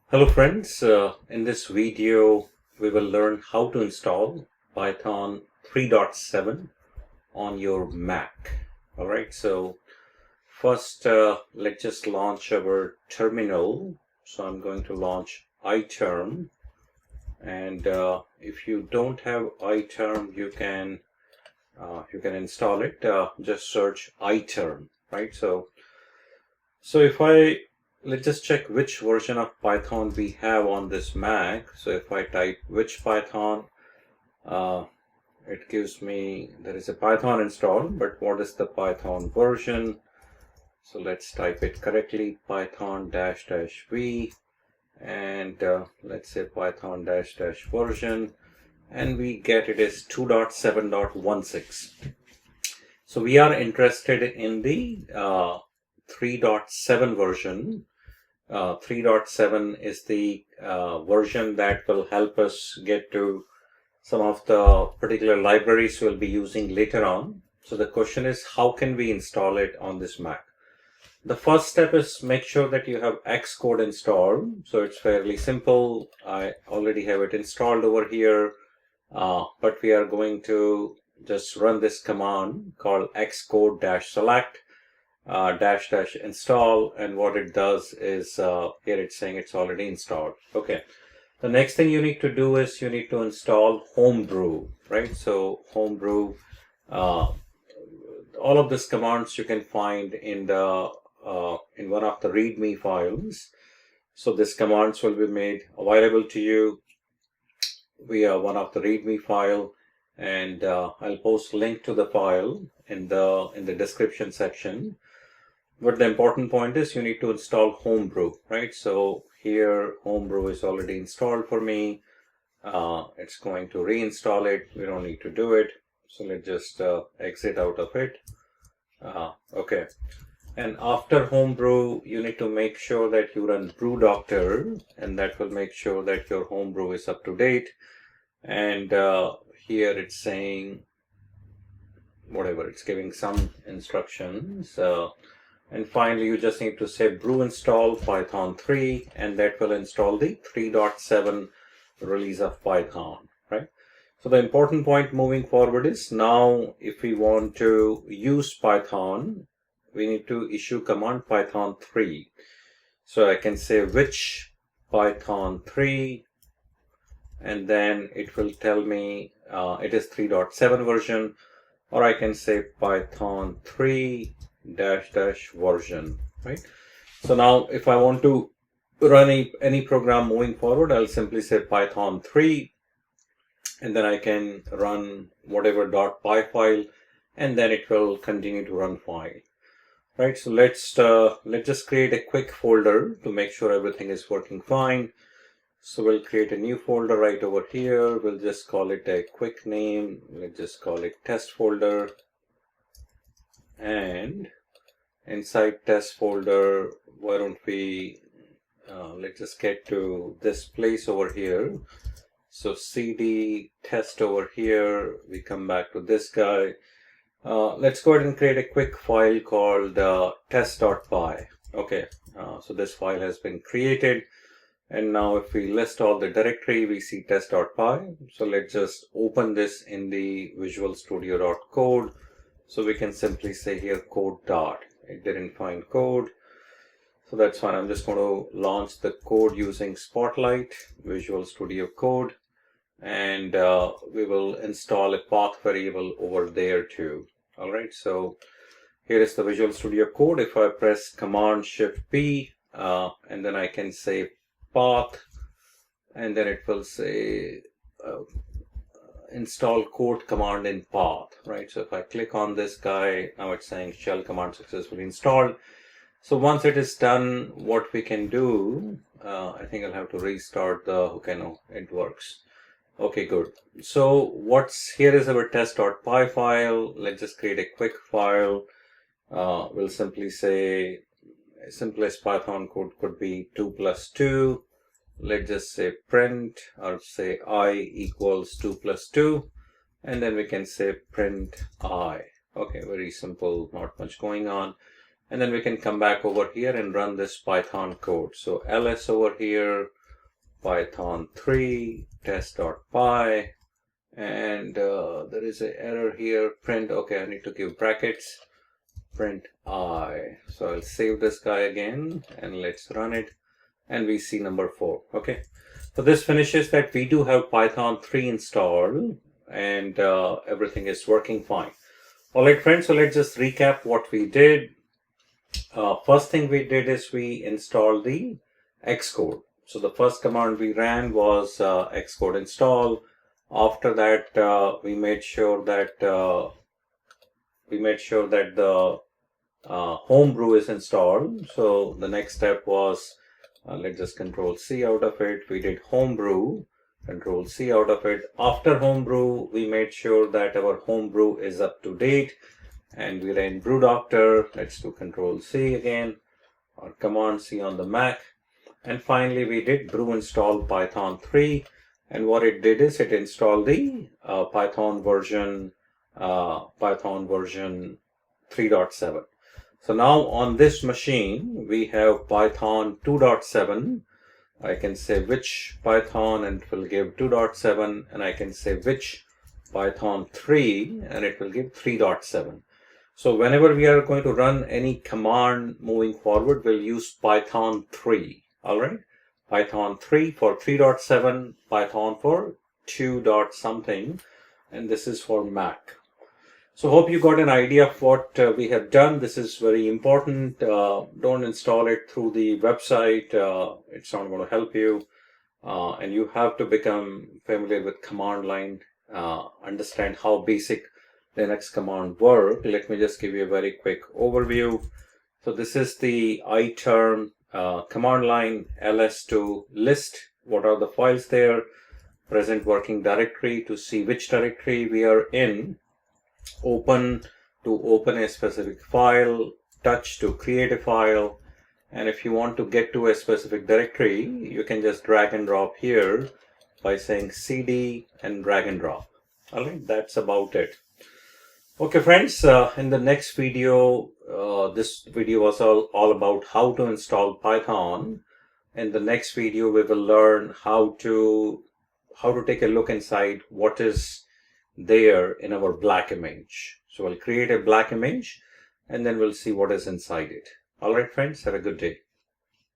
Hello friends, in this video we will learn how to install Python 3.7 on your Mac. Alright, so first let's just launch our terminal. So I'm going to launch iTerm, and if you don't have iTerm you can install it. Just search iTerm, right? So if let's just check which version of Python we have on this Mac. So if I type which Python, it gives me there is a Python installed, but what is the Python version? So let's type it correctly, Python --v, and let's say Python -- version, and we get it is 2.7.16. So we are interested in the 3.7 version. 3.7 is the version that will help us get to some of the particular libraries we'll be using later on. So the question is, how can we install it on this Mac? The first step is make sure that you have Xcode installed. So it's fairly simple. I already have it installed over here, but we are going to just run this command called xcode-select -- install, and what it does is here it's saying it's already installed. Okay, the next thing you need to do is you need to install HomeBrew, right? So HomeBrew, all of these commands you can find in the in one of the README files. So these commands will be made available to you via one of the README file, and I'll post a link to the file in the description section. But the important point is you need to install HomeBrew, right? So here HomeBrew is already installed for me. It's going to reinstall it. We don't need to do it. So let's just exit out of it. Okay. And after HomeBrew, you need to make sure that you run brew doctor, and that will make sure that your HomeBrew is up to date. And here it's saying whatever, it's giving some instructions. And finally, you just need to say brew install Python 3, and that will install the 3.7 release of Python, right? So the important point moving forward is, now if we want to use Python, we need to issue command Python 3. So I can say which Python 3, and then it will tell me it is 3.7 version, or I can say Python 3 -- version, right? So now if I want to run any program moving forward, I'll simply say Python 3, and then I can run whatever .py file, and then it will continue to run file, right? So let's just create a quick folder to make sure everything is working fine. So we'll create a new folder right over here. We'll just call it a quick name. Let's just call it test folder. And inside test folder, why don't we let's just get to this place over here. So cd test over here, we come back to this guy. Let's go ahead and create a quick file called test.py. Okay, so this file has been created, and now if we list all the directory, we see test.py. So let's just open this in the Visual Studio.code. So we can simply say here code dot. It didn't find code, so that's fine. I'm just going to launch the code using Spotlight, Visual Studio Code, and we will install a path variable over there too. All right, so here is the Visual Studio Code. If I press Command Shift P, and then I can say path, and then it will say install code command in path, right? So if I click on this guy, now it's saying shell command successfully installed. So once it is done, what we can do, I think I'll have to restart the, okay, no, it works. Okay, good. So here is our test.py file. Let's just create a quick file. We'll simply say, simplest Python code could be 2 + 2. Let's just say print, or say I equals 2 + 2, and then we can say print I. Okay, very simple, not much going on. And then we can come back over here and run this Python code. So ls over here, python 3 test.py, and there is an error here, print. Okay, I need to give brackets, print I. So I'll save this guy again and let's run it, and we see number 4. Okay, so this finishes that we do have python 3 installed, and everything is working fine. All right, friends, so let's just recap what we did. First thing we did is we installed the xcode. So the first command we ran was xcode install. After that, we made sure that the HomeBrew is installed. So the next step was let's just control C out of it. We did HomeBrew, control C out of it. After HomeBrew, we made sure that our HomeBrew is up to date, and we ran brew doctor. Let's do control C again, or command C on the Mac. And finally, we did brew install python 3. And what it did is it installed the Python version 3.7. So now on this machine, we have Python 2.7. I can say which Python and it will give 2.7, and I can say which Python 3 and it will give 3.7. So whenever we are going to run any command moving forward, we'll use Python 3. All right, Python 3 for 3.7, Python for 2. something, and this is for Mac. So hope you got an idea of what we have done. This is very important. Don't install it through the website. It's not going to help you. And you have to become familiar with command line, understand how basic Linux command work. Let me just give you a very quick overview. So this is the iterm command line, ls to list what are the files there, present working directory to see which directory we are in, open to open a specific file, touch to create a file, and if you want to get to a specific directory, you can just drag and drop here by saying cd and drag and drop. All right, that's about it. Okay, friends, in the next video, this video was all about how to install Python. In the next video, we will learn how to take a look inside what is there in our black image. So we'll create a black image and then we'll see what is inside it. All right, friends, have a good day.